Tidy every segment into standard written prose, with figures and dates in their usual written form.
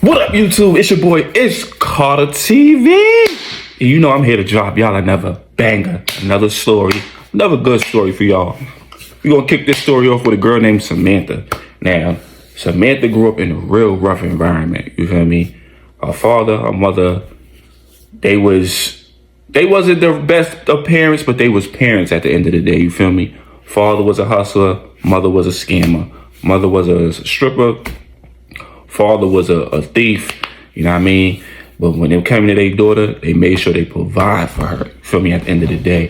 What up, YouTube? It's your boy, it's Carter TV. And you know I'm here to drop y'all another banger, another story, another good story for y'all. We're gonna kick this story off with a girl named Samantha. Now, Samantha grew up in a real rough environment, you feel me? Her father, her mother, they wasn't the best of parents, but they was parents at the end of the day, you feel me? Father was a hustler, mother was a scammer. Mother was a stripper, father was a thief, you know what I mean? But when it came to their daughter, they made sure they provide for her, you feel me, at the end of the day.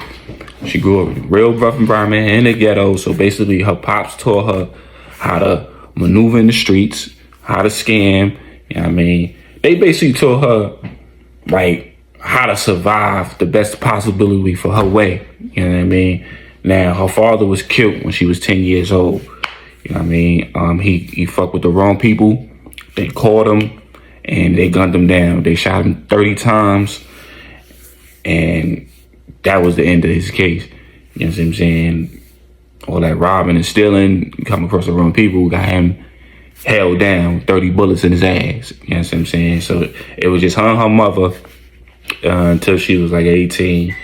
She grew up in a real rough environment in the ghetto, so basically her pops taught her how to maneuver in the streets, how to scam, you know what I mean? They basically taught her, like, how to survive the best possibility for her way, you know what I mean? Now, her father was killed when she was 10 years old. You know what I mean? He fucked with the wrong people. They caught him and they gunned him down. They shot him 30 times. And that was the end of his case. You know what I'm saying? All that robbing and stealing, coming across the wrong people, got him held down, 30 bullets in his ass. You know what I'm saying? So it was just her and her mother until she was like 18.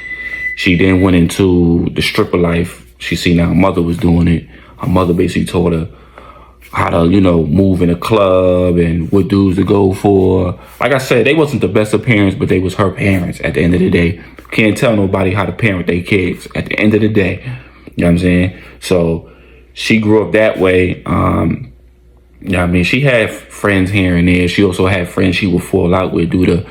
She then went into the stripper life. She seen how her mother was doing it. Her mother basically taught her how to, move in a club and what dudes to go for. Like I said, they wasn't the best of parents, but they was her parents at the end of the day. Can't tell nobody how to parent their kids at the end of the day. You know what I'm saying? So she grew up that way. You know what I mean? She had friends here and there. She also had friends she would fall out with due to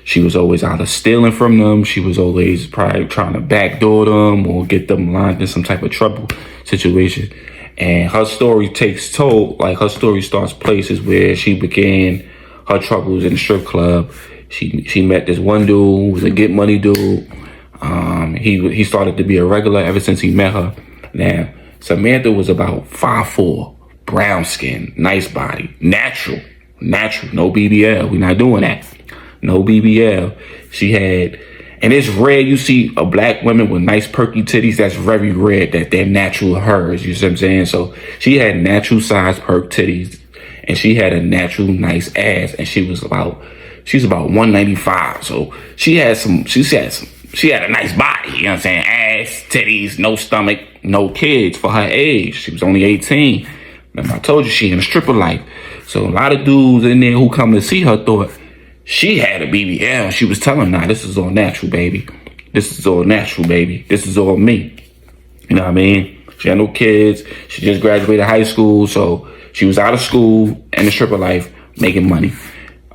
she was always either stealing from them. She was always probably trying to backdoor them or get them lined in some type of trouble situation. And her story takes toll, like her story starts places where she began her troubles in the strip club. She met this one dude who was a get money dude. He started to be a regular ever since he met her. Now, Samantha was about 5'4", brown skin, nice body, natural, no BBL. We're not doing that. No BBL. She had, and it's rare you see a black woman with nice perky titties. That's very rare that they're natural hers. You see what I'm saying? So she had natural size perk titties, and she had a natural nice ass, and she's about 195. So she had a nice body. You know what I'm saying? Ass, titties, no stomach, no kids for her age. She was only 18. Remember, I told you she in a stripper life. So a lot of dudes in there who come to see her thought she had a BBL. She was telling, nah, this is all natural, baby. This is all natural, baby. This is all me. You know what I mean? She had no kids. She just graduated high school. So she was out of school in the stripper life, making money.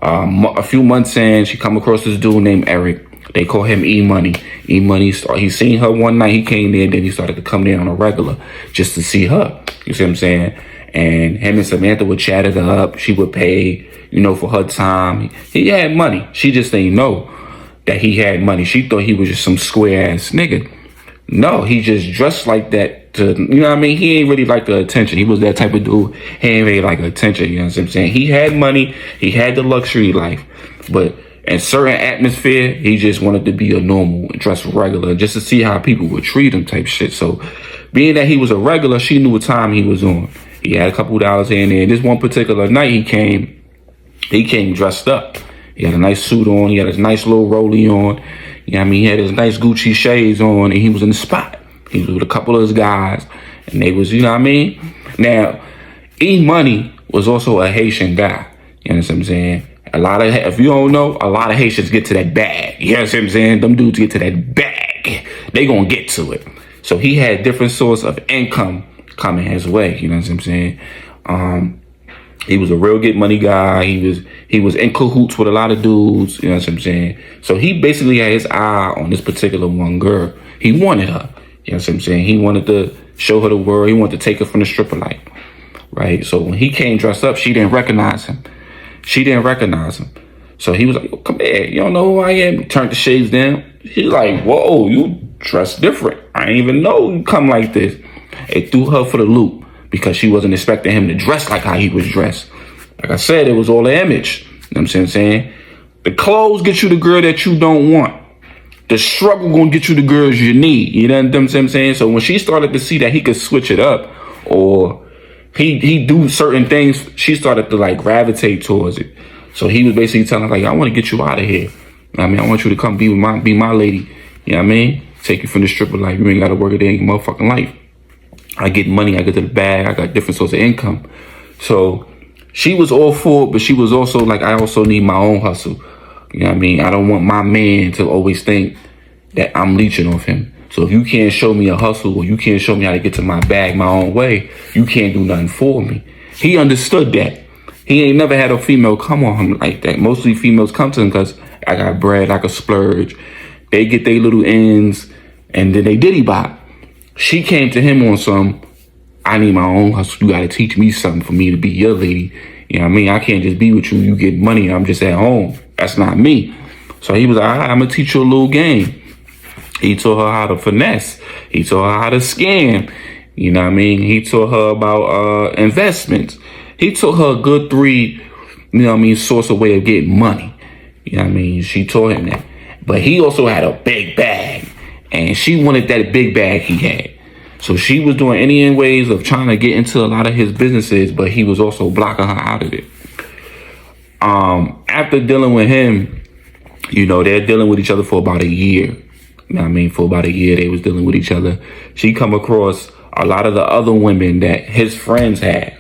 A few months in, she come across this dude named Eric. They call him E-Money. E-Money, he seen her one night. He came there, then he started to come there on a regular just to see her. You see what I'm saying? And him and Samantha would chat it up. She would pay, for her time. He had money. She just didn't know that he had money. She thought he was just some square ass nigga. No, he just dressed like that to, you know what I mean? He ain't really like the attention. He was that type of dude. He ain't really like attention, you know what I'm saying? He had money. He had the luxury life. But in certain atmosphere, he just wanted to be a normal and dress regular just to see how people would treat him type shit. So being that he was a regular, she knew what time he was on. He had a couple dollars in there. This one particular night he came dressed up. He had a nice suit on. He had his nice little rollie on. You know what I mean? He had his nice Gucci shades on, and he was in the spot. He was with a couple of his guys, and they was, you know what I mean? Now, E-Money was also a Haitian guy. You know what I'm saying? If you don't know, a lot of Haitians get to that bag. You know what I'm saying? Them dudes get to that bag. They gonna get to it. So he had different source of income coming his way. You know what I'm saying? He was a real get money guy. He was in cahoots with a lot of dudes. You know what I'm saying? So he basically had his eye on this particular one girl. He wanted her. You know what I'm saying? He wanted to show her the world. He wanted to take her from the stripper life. Right? So when he came dressed up, she didn't recognize him. So he was like, oh, come here. You don't know who I am? He turned the shades down. She's like, whoa, you dress different. I didn't even know you come like this. It threw her for the loop because she wasn't expecting him to dress like how he was dressed. Like I said, it was all the image. You know what I'm saying? The clothes get you the girl that you don't want. The struggle gonna get you the girls you need. You know what I'm saying? So when she started to see that he could switch it up or he do certain things, she started to like gravitate towards it. So he was basically telling her, like, I want to get you out of here. I mean, I want you to come be my lady. You know what I mean? Take you from the stripper life. You ain't got to work a day in your motherfucking life. I get money. I get to the bag. I got different sources of income. So she was all for it, but she was also like, I also need my own hustle. You know what I mean? I don't want my man to always think that I'm leeching off him. So if you can't show me a hustle or you can't show me how to get to my bag my own way, you can't do nothing for me. He understood that. He ain't never had a female come on him like that. Mostly females come to him because I got bread, I can splurge. They get their little ends and then they diddy bop. She came to him on some, I need my own hustle. You got to teach me something for me to be your lady. You know what I mean? I can't just be with you. You get money and I'm just at home. That's not me. So he was like, I'm going to teach you a little game. He taught her how to finesse. He taught her how to scam. You know what I mean? He taught her about investments. He taught her a good 3, you know what I mean, source of way of getting money. You know what I mean? She taught him that. But he also had a big bag. And she wanted that big bag he had. So she was doing any ways of trying to get into a lot of his businesses, but he was also blocking her out of it. After dealing with him, you know, they're dealing with each other for about a year. You know what I mean? For about a year, they was dealing with each other. She come across a lot of the other women that his friends have.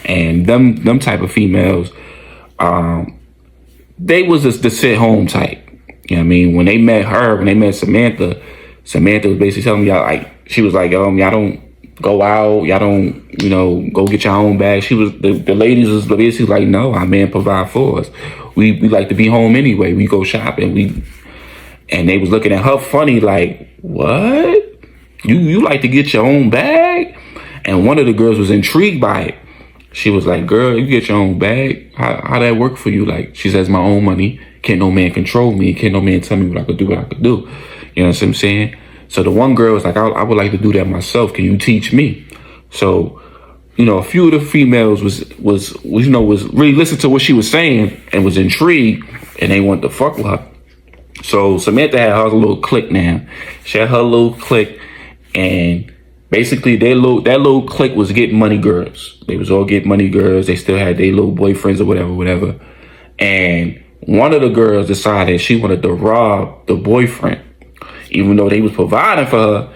And them type of females, they was just the sit home type. You know what I mean? When they met Samantha, Samantha was basically telling me, like, she was like, y'all don't go out, y'all don't, you know, go get your own bag. She was, the ladies was basically like, no, our man provide for us. We like to be home anyway. We go shopping. And they was looking at her funny, like, what? You like to get your own bag? And one of the girls was intrigued by it. She was like, girl, you get your own bag? How that work for you? Like, she says, my own money. Can't no man control me. Can't no man tell me what I could do. You know what I'm saying? So the one girl was like, I would like to do that myself. Can you teach me? So, you know, a few of the females was really listening to what she was saying and was intrigued, and they wanted to fuck with her. So Samantha had her little clique now. She had her little clique, and basically that little clique was getting money girls. They was all getting money girls. They still had their little boyfriends or whatever. And one of the girls decided she wanted to rob the boyfriend. Even though they was providing for her,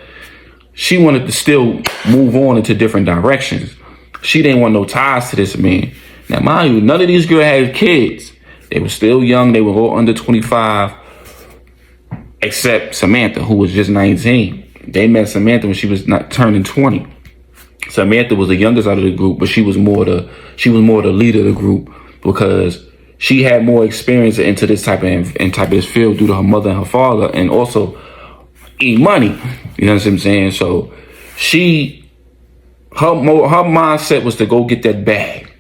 she wanted to still move on into different directions. She didn't want no ties to this man. Now, mind you, none of these girls had kids. They were still young. They were all under 25, except Samantha, who was just 19. They met Samantha when she was not turning 20. Samantha was the youngest out of the group, but she was more the leader of the group because she had more experience into this type of this field due to her mother and her father, and also eat money. You know what I'm saying? So her mindset was to go get that bag.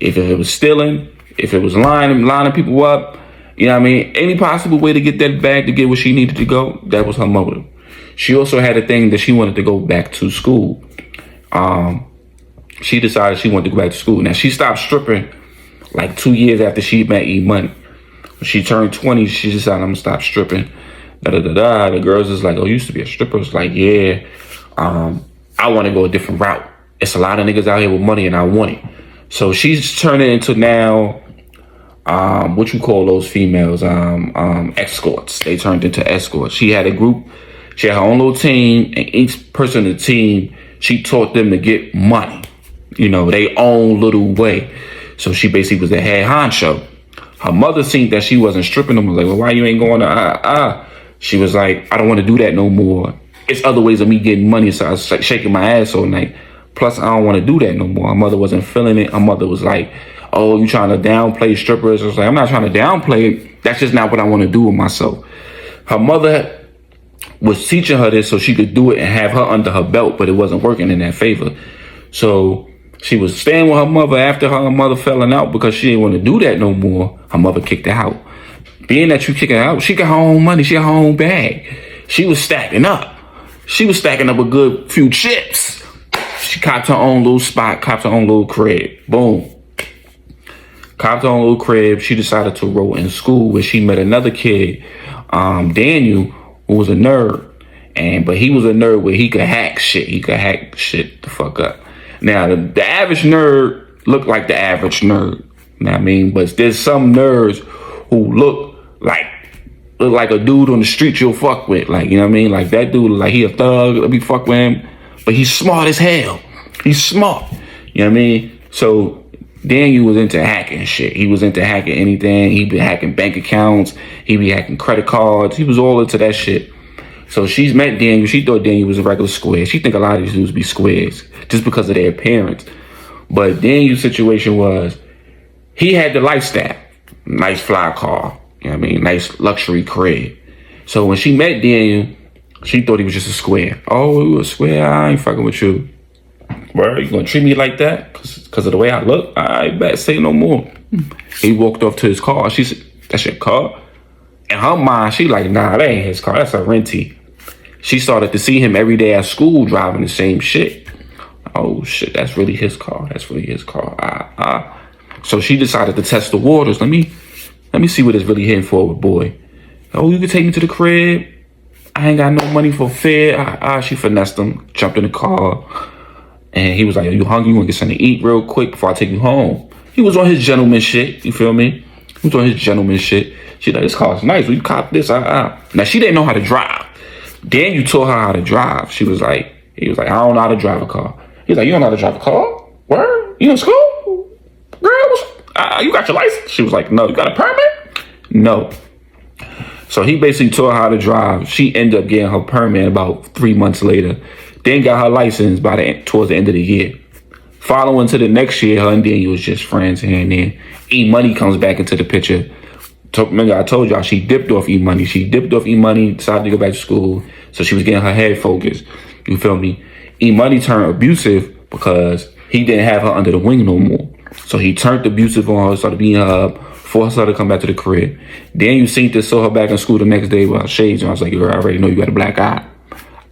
If it was stealing, if it was lining people up, you know what I mean? Any possible way to get that bag to get where she needed to go, that was her motive. She also had a thing that she wanted to go back to school. She decided she wanted to go back to school. Now, she stopped stripping like 2 years after she met E Money. When she turned 20, she decided, I'm gonna stop stripping. The girls is like, oh, you used to be a stripper. It's like, yeah, I want to go a different route. It's a lot of niggas out here with money and I want it. So she's turning into now, what you call those females, escorts. They turned into escorts. She had a group, she had her own little team, and each person in the team, she taught them to get money, you know, they own little way. So she basically was the head honcho. Her mother seen that she wasn't stripping them, was like, well, why you ain't going to, She was like, I don't want to do that no more. It's other ways of me getting money, so I was like shaking my ass all night. Plus, I don't want to do that no more. Her mother wasn't feeling it. Her mother was like, oh, you trying to downplay strippers? I was like, I'm not trying to downplay it. That's just not what I want to do with myself. Her mother was teaching her this so she could do it and have her under her belt, but it wasn't working in that favor. So she was staying with her mother after her mother felling out because she didn't want to do that no more. Her mother kicked her out. Being that you kick her out, she got her own money. She got her own bag. She was stacking up. She was stacking up a good few chips. She copped her own little spot, copped her own little crib. Boom. Copped her own little crib. She decided to roll in school where she met another kid, Daniel, who was a nerd. But he was a nerd where he could hack shit. He could hack shit the fuck up. Now, the average nerd looked like the average nerd. You know what I mean? But there's some nerds who look like a dude on the street you'll fuck with. Like, you know what I mean? Like that dude, like he a thug, let me fuck with him. But he's smart as hell. He's smart. You know what I mean? So Daniel was into hacking shit. He was into hacking anything. He be hacking bank accounts. He be hacking credit cards. He was all into that shit. So she's met Daniel. She thought Daniel was a regular square. She think a lot of these dudes be squares just because of their appearance. But Daniel's situation was he had the lifestyle. Nice fly car. You know what I mean? Nice luxury crib. So when she met Daniel, she thought he was just a square. Oh, you a square? I ain't fucking with you. Bro, you gonna treat me like that? Cause of the way I look? I bet say no more. He walked off to his car. She said, that's your car? In her mind, she like, nah, that ain't his car. That's a renty. She started to see him every day at school driving the same shit. Oh shit, that's really his car. That's really his car. So she decided to test the waters. Let me see what it's really hitting for with boy. Oh, you can take me to the crib. I ain't got no money for fare. She finessed him, jumped in the car. And he was like, are you hungry? You want to get something to eat real quick before I take you home? He was on his gentleman shit. You feel me? He was on his gentleman shit. She like, this car's nice. Will you cop this? Now, she didn't know how to drive. Daniel taught her how to drive. He was like, I don't know how to drive a car. He's like, you don't know how to drive a car? Where? You in school? Girl, you got your license? She was like, no. You got a permit? No. So he basically taught her how to drive. She ended up getting her permit about 3 months later. Then got her license towards the end of the year. Following to the next year, her and Daniel was just friends here and there. E-Money comes back into the picture. Remember, I told y'all she dipped off E-Money. She dipped off E-Money, decided to go back to school. So she was getting her head focused. You feel me? E-Money turned abusive because he didn't have her under the wing no more. So he turned abusive on her, started beating her up, forced her to come back to the crib. Then you seen this, saw her back in school the next day with her shades, and I was like, girl, I already know you got a black eye.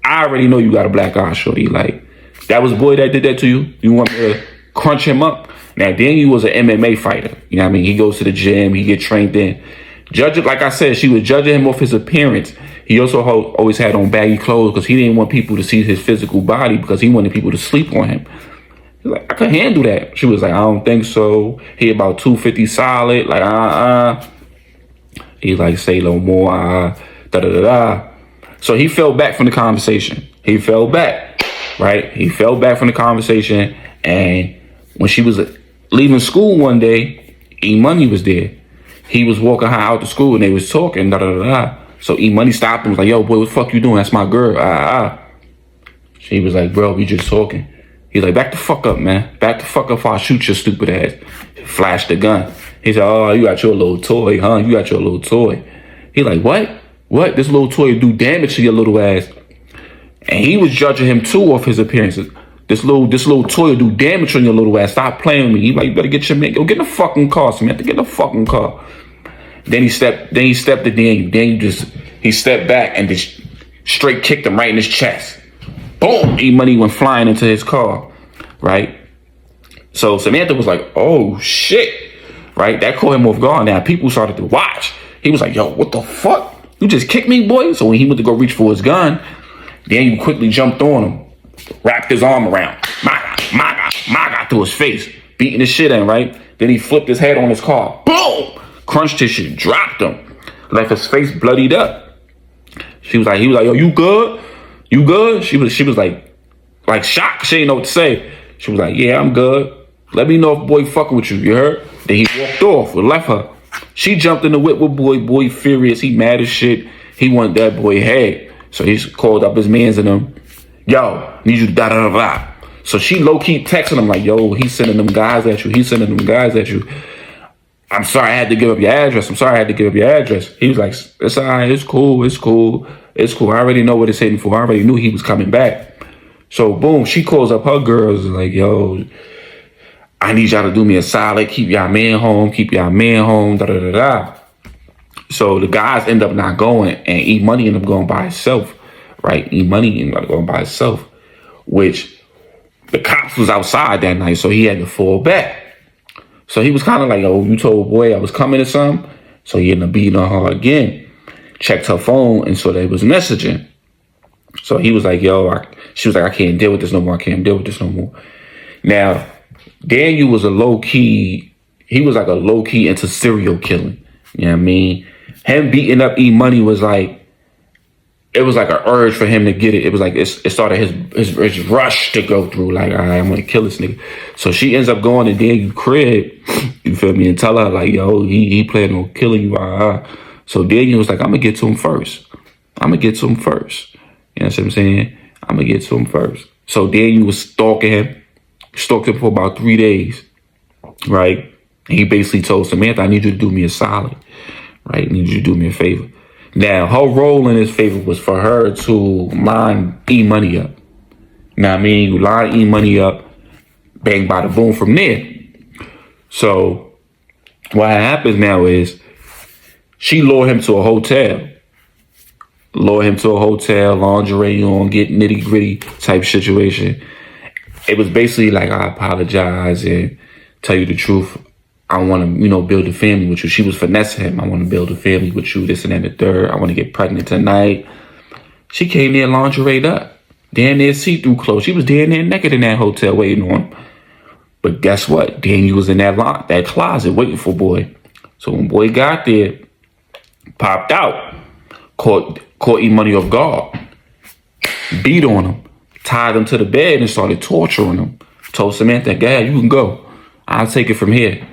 I already know you got a black eye, shorty. Like, that was boy that did that to you? You want me to crunch him up? Now, Daniel was an MMA fighter. You know what I mean? He goes to the gym. He get trained in. Like I said, she was judging him off his appearance. He also always had on baggy clothes because he didn't want people to see his physical body because he wanted people to sleep on him. He's like, I could handle that. She was like, I don't think so. He about 250 solid. Like, He like, say no more. Da-da-da-da. So he fell back from the conversation. He fell back, right? He fell back from the conversation. And when she was leaving school one day, E-Money was there. He was walking her out to school and they was talking, da-da-da-da. So E-Money stopped him, was like, yo, boy, what the fuck you doing? That's my girl. She was like, bro, we just talking. He's like, back the fuck up, man. Back the fuck up before I shoot your stupid ass. Flashed the gun. He said, oh, you got your little toy, huh? You got your little toy. He like, what? What? This little toy do damage to your little ass. And he was judging him too off his appearances. This little toy will do damage on your little ass. Stop playing with me. He like, you better get your man. Go get in the fucking car, Samantha. Get in the fucking car. Then he stepped to Daniel. Daniel he stepped back and just straight kicked him right in his chest. Boom! E-Money went flying into his car. Right? So Samantha was like, oh shit. Right? That caught him off guard. Now people started to watch. He was like, yo, what the fuck? You just kicked me, boy? So when he went to go reach for his gun, Daniel quickly jumped on him, wrapped his arm around, maga through his face, beating his shit in, right? Then he flipped his head on his car. Boom! Crunched his shit, dropped him, left his face bloodied up. He was like, yo, you good? You good? She was like shocked. She didn't know what to say. She was like, yeah, I'm good. Let me know if boy fucking with you, you heard? Then he walked off and left her. She jumped in the whip with boy furious. He mad as shit. He wanted that boy head. So he called up his mans and them. Yo, need you to da-da-da-da. So she low-key texting him like, yo, he's sending them guys at you. He's sending them guys at you. I'm sorry I had to give up your address. He was like, it's all right. It's cool. I already know what it's hitting for. I already knew he was coming back. So boom, she calls up her girls like, yo, I need y'all to do me a solid. Keep y'all man home. Da-da-da-da. So the guys end up not going, and E-Money ended up going by himself, right? E-Money ended up going by himself, which the cops was outside that night, so he had to fall back. So he was kind of like, oh, you told boy I was coming or something? So he ended up beating on her again. Checked her phone and saw they was messaging. So he was like, she was like, I can't deal with this no more. Now, Daniel was a low-key, he was like a low-key into serial killing. You know what I mean? Him beating up E Money was like, it was like an urge for him to get it. It was like it started his rush to go through. Like, all right, I'm gonna kill this nigga. So she ends up going to Daniel's crib, you feel me, and tell her like, yo, he planning on killing you. So Daniel was like, I'm gonna get to him first. You know what I'm saying? I'm gonna get to him first. So Daniel was stalked him for about 3 days, right? And he basically told Samantha, I need you to do me a solid, right? I need you to do me a favor. Now, her role in this favor was for her to line E Money up. Now, I mean, you line E Money up, bang, bada, boom from there. So, what happens now is she lured him to a hotel. Lingerie on, get nitty gritty type situation. It was basically like, I apologize and tell you the truth. I want to, build a family with you. She was finessing him. I want to build a family with you, this and that and the third. I want to get pregnant tonight. She came there lingerie'd up. Damn near see-through clothes. She was damn near naked in that hotel waiting on him. But guess what? Daniel was in that closet waiting for boy. So when boy got there, popped out, caught E Money off guard, beat on him, tied him to the bed and started torturing him. Told Samantha, "Gad, you can go. I'll take it from here."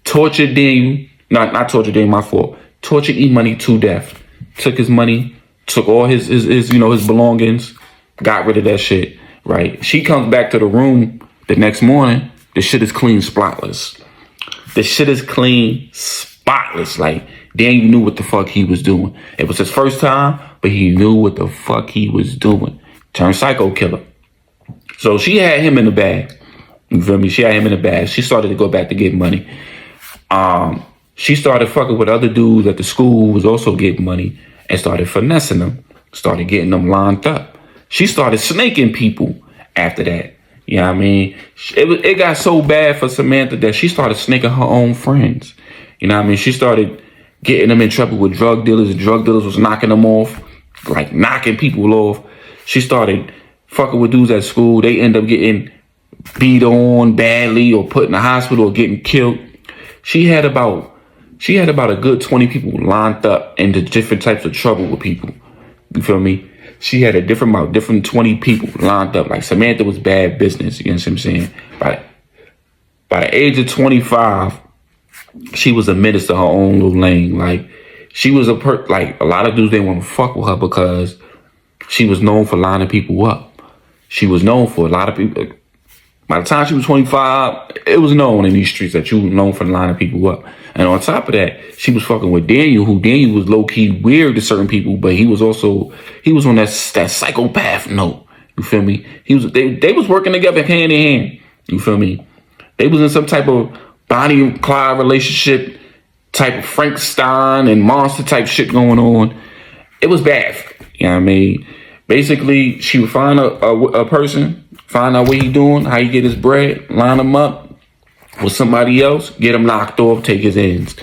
Tortured Daniel, not tortured Daniel, my fault. Tortured E Money to death. Took his money, took all his belongings, got rid of that shit, right? She comes back to the room the next morning. The shit is clean, spotless. Like, Daniel knew what the fuck he was doing. It was his first time, but he knew what the fuck he was doing. Turned psycho killer. So she had him in the bag. You feel me? She had him in the bag. She started to go back to get money. She started fucking with other dudes at the school who was also getting money and started finessing them. Started getting them lined up. She started snaking people after that. You know what I mean? It got so bad for Samantha that she started snaking her own friends. You know what I mean? She started getting them in trouble with drug dealers. The drug dealers was knocking them off, like knocking people off. She started fucking with dudes at school. They end up getting beat on badly or put in the hospital or getting killed. She had about a good 20 people lined up into different types of trouble with people. You feel me? She had a different 20 people lined up. Like, Samantha was bad business. You know what I'm saying? By the age of 25, she was a menace to her own little lane. Like, she was like, a lot of dudes didn't want to fuck with her because she was known for lining people up. She was known for a lot of people. By the time she was 25, it was known in these streets that you were known for lining people up. And on top of that, she was fucking with Daniel, who Daniel was low-key weird to certain people, but he was on that psychopath note. You feel me? They was working together hand in hand. You feel me? They was in some type of Bonnie and Clyde relationship, type of Frankenstein and monster type shit going on. It was bad. You know what I mean? Basically, she would find a person, find out what he doing, how he get his bread, line him up with somebody else, get him knocked off, take his ends.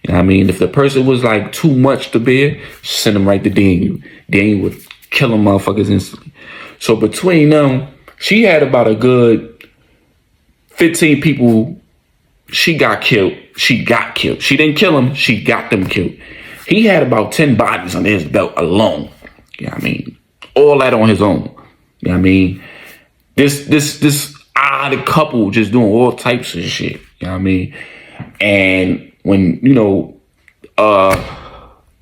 You know what I mean? If the person was like too much to bear, send him right to Daniel. Daniel would kill them motherfuckers instantly. So between them, she had about a good 15 people. She got killed. She didn't kill him. She got them killed. He had about 10 bodies on his belt alone. You know what I mean? All that on his own. You know what I mean? This odd couple just doing all types of shit. You know what I mean? And when,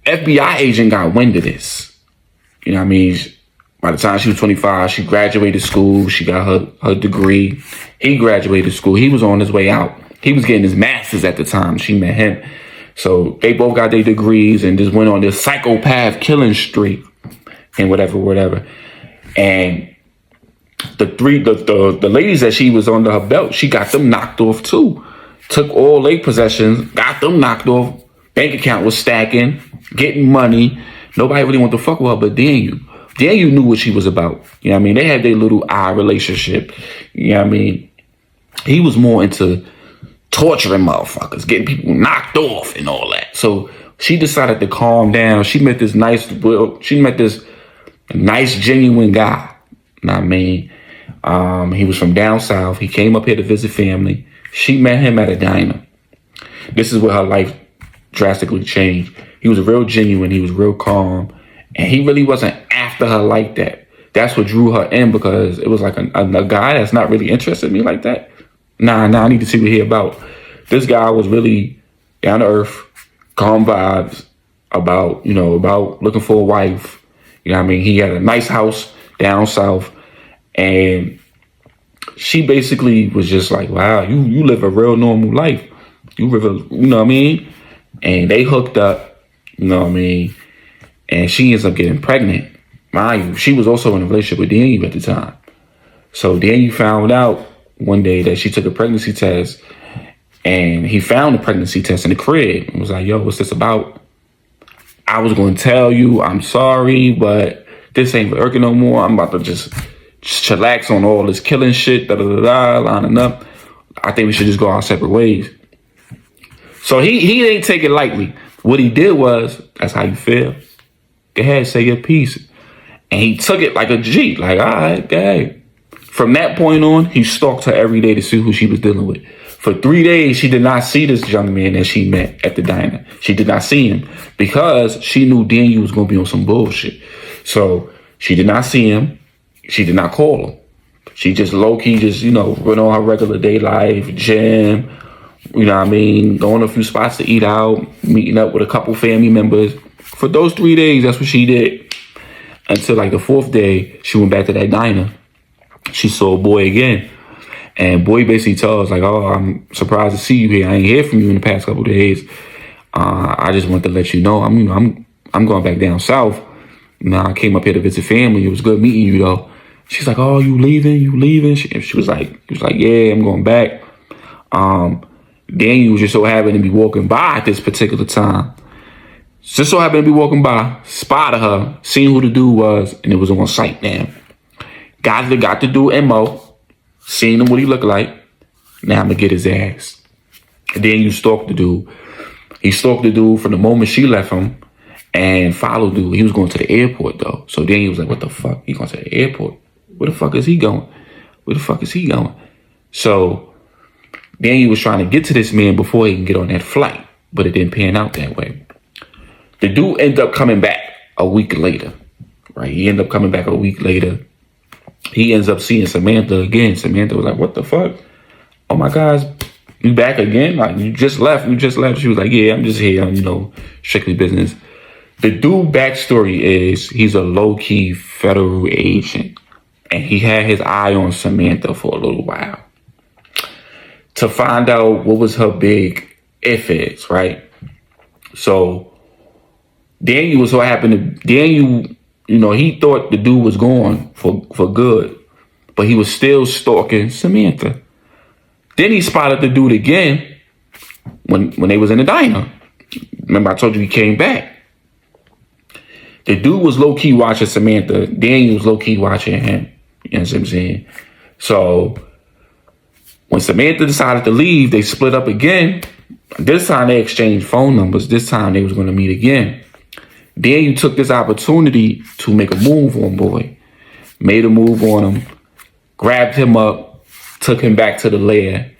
FBI agent got wind of this, you know what I mean? By the time she was 25, she graduated school. She got her degree. He graduated school. He was on his way out. He was getting his master's at the time she met him. So they both got their degrees and just went on this psychopath killing streak and whatever. And the ladies that she was under her belt, she got them knocked off too. Took all their possessions, got them knocked off. Bank account was stacking, getting money. Nobody really wanted to fuck with her but Daniel. Daniel knew what she was about. You know what I mean? They had their little relationship. You know what I mean? He was more into torturing motherfuckers, getting people knocked off and all that. So she decided to calm down. She met this nice, genuine guy. You know what I mean? He was from down south. He came up here to visit family. She met him at a diner. this is where her life drastically changed. He was real genuine. He was real calm. And he really wasn't after her like that. That's what drew her in, because it was like a guy that's not really interested in me like that. Nah, I need to see what he about. This guy was really down to earth, calm vibes about looking for a wife. You know what I mean? He had a nice house down south, and she basically was just like, wow, you live a real normal life. You live a, you know what I mean? And they hooked up, you know what I mean? And she ends up getting pregnant. Mind you, she was also in a relationship with Daniel at the time. So Daniel found out one day that she took a pregnancy test, and he found the pregnancy test in the crib and was like, yo, what's this about? I was going to tell you, I'm sorry, but this ain't working no more. I'm about to just chillax on all this killing shit, lining up. I think we should just go our separate ways. So he didn't take it lightly. What he did was, that's how you feel. Go ahead, say your piece. And he took it like a G, like, all right, go ahead. From that point on, he stalked her every day to see who she was dealing with. For 3 days, she did not see this young man that she met at the diner. She did not see him because she knew Daniel was going to be on some bullshit. So she did not see him. She did not call him. She just low-key just, went on her regular day life, gym, you know what I mean, going to a few spots to eat out, meeting up with a couple family members. For those 3 days, that's what she did. Until like the 4th day, she went back to that diner. She saw a boy again. And boy basically tells like, oh, I'm surprised to see you here. I ain't hear from you in the past couple of days. I just want to let you know, I'm going back down south. I came up here to visit family. It was good meeting you though. She's like, oh, you leaving? She was like, yeah, I'm going back. Daniel just so happened to be walking by at this particular time. Just so happened to be walking by, spotted her, seen who the dude was, and it was on site now. Got the dude MO, seen him what he looked like. Now I'm gonna get his ass. And then you stalk the dude. He stalked the dude from the moment she left him and followed dude. He was going to the airport though. So then he was like, what the fuck? He going to the airport? Where the fuck is he going? Where the fuck is he going? So then he was trying to get to this man before he can get on that flight, but it didn't pan out that way. The dude ended up coming back a week later, right? He ended up coming back a week later. He ends up seeing Samantha again. Samantha was like, what the fuck? Oh my gosh, you back again? Like, you just left. She was like, yeah, I'm just here, strictly business. The dude backstory is he's a low-key federal agent, and he had his eye on Samantha for a little while to find out what was her big if is, right? So Daniel was what happened to Daniel. He thought the dude was gone for good, but he was still stalking Samantha. Then he spotted the dude again when they was in the diner. Remember I told you he came back. The dude was low-key watching Samantha. Daniel was low-key watching him. You know what I'm saying? So when Samantha decided to leave, they split up again. This time they exchanged phone numbers. This time they was going to meet again. Daniel took this opportunity to make a move on boy. Made a move on him. Grabbed him up. Took him back to the lair.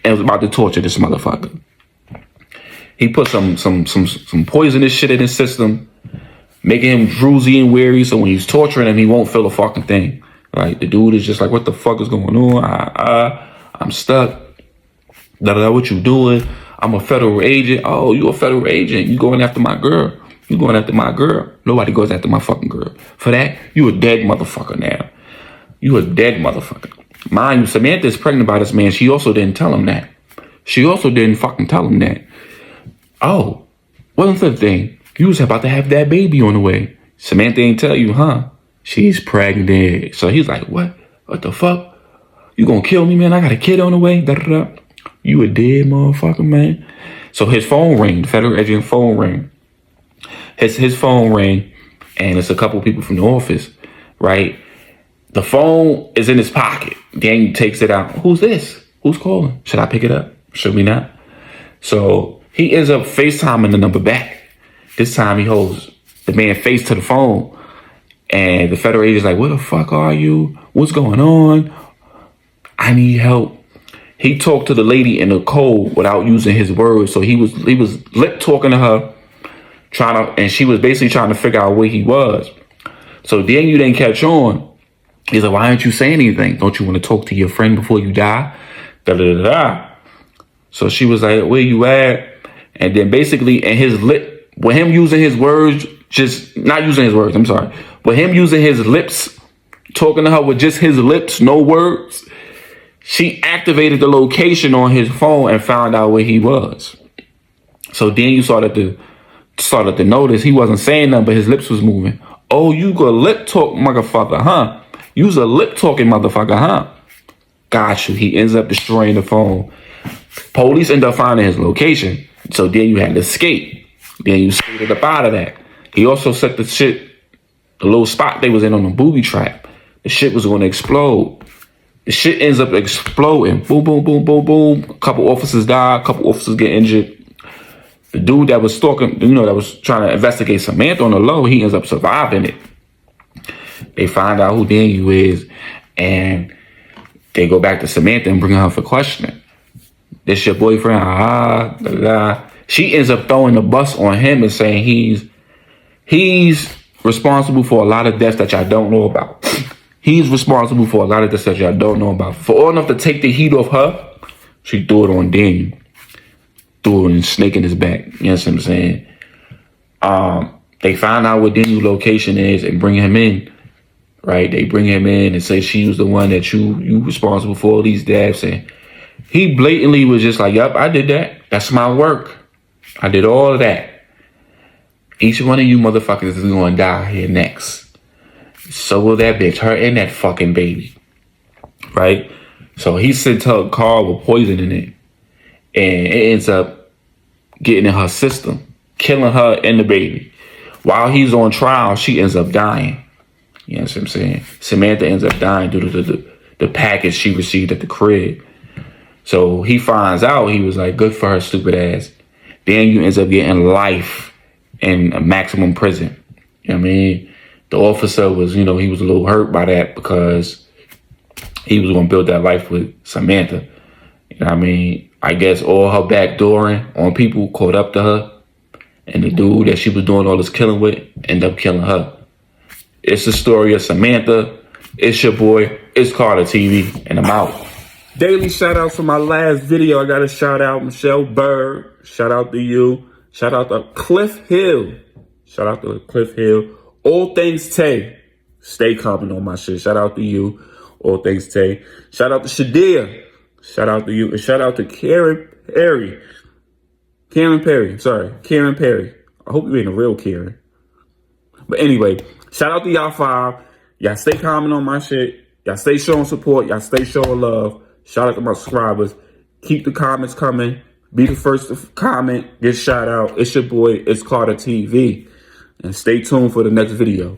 And was about to torture this motherfucker. He put some poisonous shit in his system, making him drowsy and weary, so when he's torturing him, he won't feel a fucking thing. Right? The dude is just like, what the fuck is going on? I'm stuck. What you doing? I'm a federal agent. Oh, you a federal agent. You going after my girl. You going after my girl. Nobody goes after my fucking girl. For that, you a dead motherfucker now. You a dead motherfucker. Mind you, Samantha is pregnant by this man. She also didn't tell him that. She also didn't fucking tell him that. Oh, what's the thing? You was about to have that baby on the way. Samantha ain't tell you, huh? She's pregnant. So he's like, what? What the fuck? You gonna kill me, man? I got a kid on the way. Da-da-da. You a dead motherfucker, man. So his phone rang. The federal agent phone rang. His phone rang, and it's a couple people from the office, right? The phone is in his pocket. Daniel takes it out. Who's this? Who's calling? Should I pick it up? Should we not? So he ends up FaceTiming the number back. This time he holds the man face to the phone. And the federal agent's like, where the fuck are you? What's going on? I need help. He talked to the lady in the code without using his words. So he was lip talking to her, and she was basically trying to figure out where he was. So then you didn't catch on. He's like, why aren't you saying anything? Don't you want to talk to your friend before you die? Da da da da. So she was like, where you at? And then basically in his lip, with him using his words, just not using his words, I'm sorry. With him using his lips, talking to her with just his lips, no words, she activated the location on his phone and found out where he was. So then you started to notice he wasn't saying nothing, but his lips was moving. Oh, you go lip talk, motherfucker, huh? You's a lip talking motherfucker, huh? Got you. He ends up destroying the phone. Police end up finding his location. So then you had to escape. Then you skated up out of that. He also set the little spot they was in on the booby trap. The shit was going to explode. The shit ends up exploding. Boom, boom, boom, boom, boom. A couple officers die. A couple officers get injured. The dude that was stalking, that was trying to investigate Samantha on the low, he ends up surviving it. They find out who Daniel is, and they go back to Samantha and bring her for questioning. This your boyfriend? Da, da, da. She ends up throwing the bus on him and saying he's responsible for a lot of deaths that y'all don't know about. He's responsible for a lot of deaths that y'all don't know about. For all enough to take the heat off her, she threw it on Daniel. Threw it and snake in his back. You know what I'm saying? They find out what Daniel's location is and bring him in. Right? They bring him in and say she was the one that you responsible for all these deaths. And he blatantly was just like, yep, I did that. That's my work. I did all of that. Each one of you motherfuckers is going to die here next. So will that bitch, her and that fucking baby. Right? So he sent her a car with poison in it. And it ends up getting in her system, killing her and the baby. While he's on trial, she ends up dying. You know what I'm saying? Samantha ends up dying due to the package she received at the crib. So he finds out, he was like, good for her stupid ass. Then you ends up getting life in a maximum prison. You know what I mean? The officer was, he was a little hurt by that because he was going to build that life with Samantha. You know what I mean? I guess all her backdooring on people caught up to her. And the dude that she was doing all this killing with ended up killing her. It's the story of Samantha. It's your boy. It's Carter TV. And I'm out. Daily shout outs for my last video. I got to shout out Michelle Bird. Shout out to you. Shout out to Cliff Hill. Shout out to Cliff Hill. All Things Tay. Stay commenting on my shit. Shout out to you. All Things Tay. Shout out to Shadia. Shout out to you. And shout out to Karen Perry. Karen Perry. I hope you ain't a real Karen. But anyway, shout out to y'all 5. Y'all stay commenting on my shit. Y'all stay showing support. Y'all stay showing love. Shout out to my subscribers. Keep the comments coming. Be the first to comment. Get shout out. It's your boy. It's Carter TV. And stay tuned for the next video.